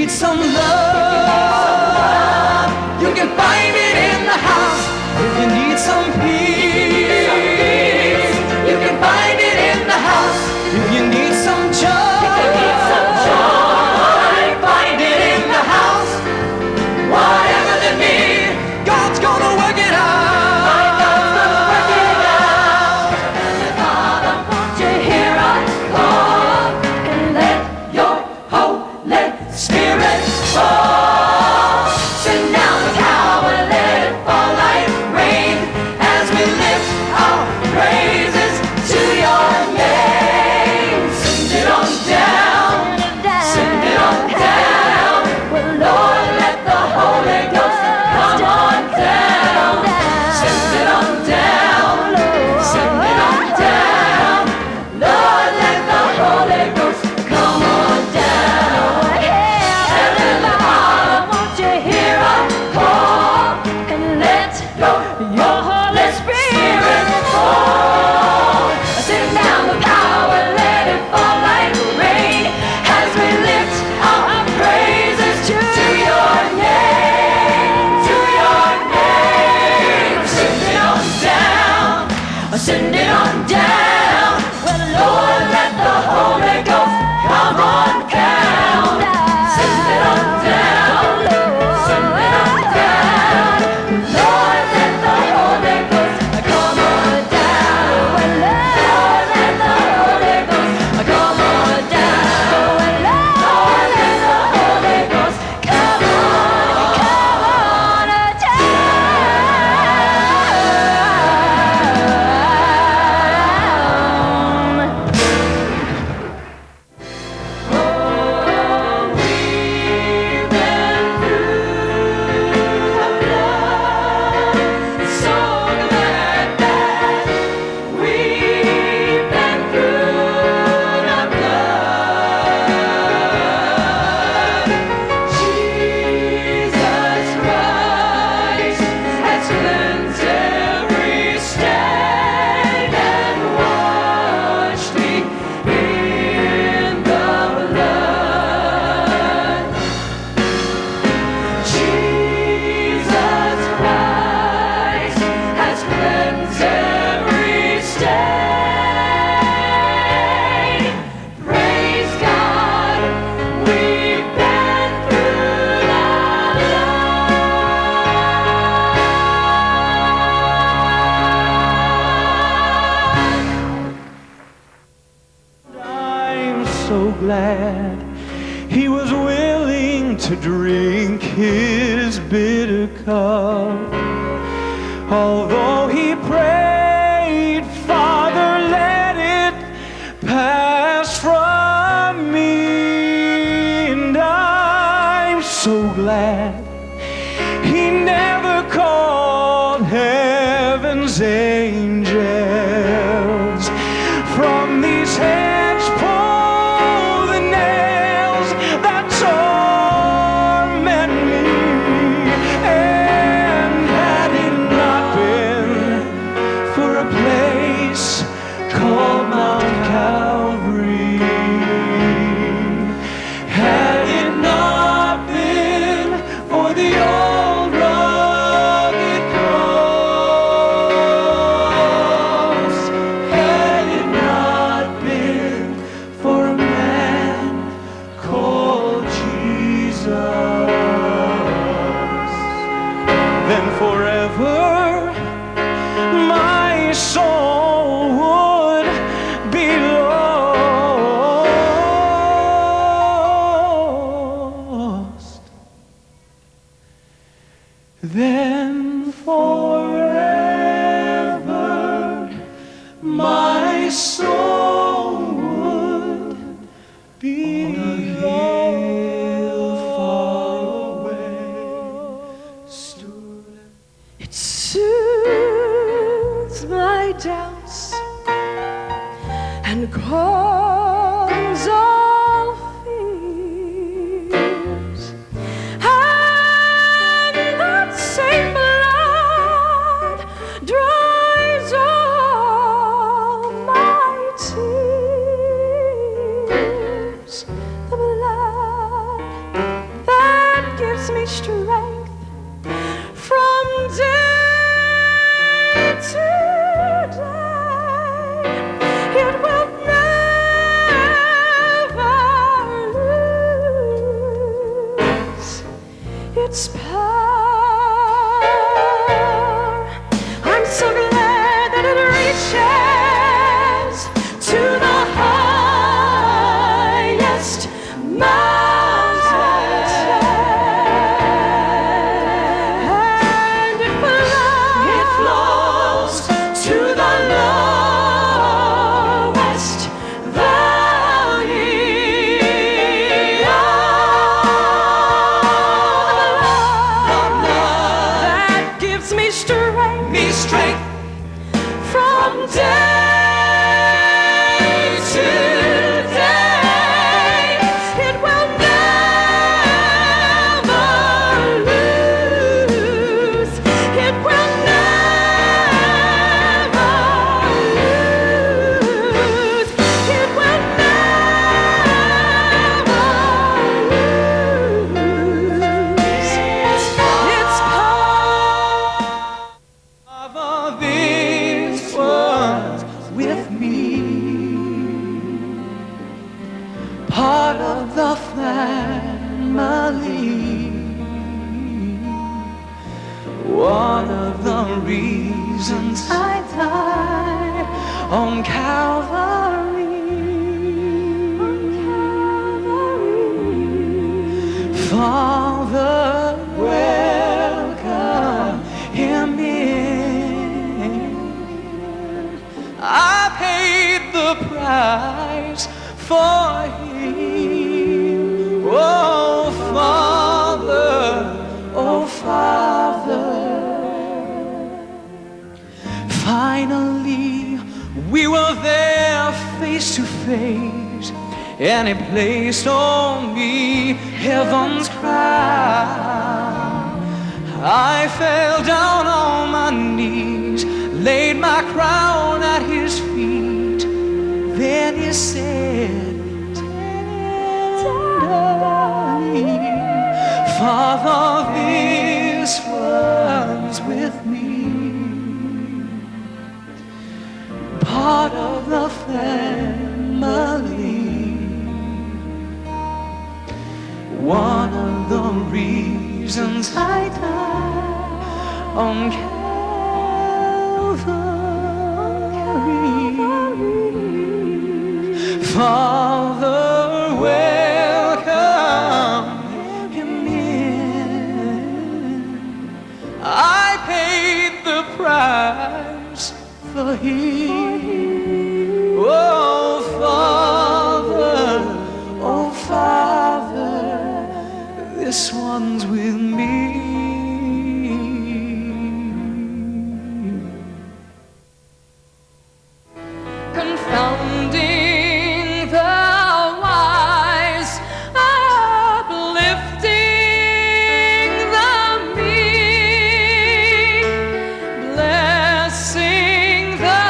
need some love, you can find it in the house. If you need some peace, you can find it in the house. If you need some joy, find it in the house. Whatever the need, God's gonna work it out. Send it on down. Well, Lord, let the Holy Ghost come on down. Send it on down. Send it on down. Lord, let the Holy Ghost come on down. Well, Lord, let the Holy Ghost come on down. Well, Lord, let the Holy Ghost come on down. So glad he was willing to drink his bitter cup. Although he prayed, Father, let it pass from me. And I'm so glad he never called heaven's angels from these hands. Then forever my soul would be lost. Then forever my soul would be doubts and calms all fears, and that same blood dries all my tears. The blood gives me strength from day to day. It will never lose its power. I'm so glad that it reaches to the highest mountain, and it flows to the lowest valley. The love that gives me strength from day to day. It will never lose. It will never lose. It will never lose its power. Of these ones with me, part of the family, one of the reasons I died on Calvary. Father, welcome him in. I paid the price for him. Oh Father, oh Father. Finally, we were there face to face, and he placed on me heaven's crown. I fell down on my knees, laid my crown at his feet. Then he said tenderly, Father, this one's with me, part of the family, one of the reasons I died on Calvary. Father, welcome him in. I paid the price for him. Oh Father, oh Father, this one's with me. Confounding the wise, uplifting the meek, blessing the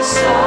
soul.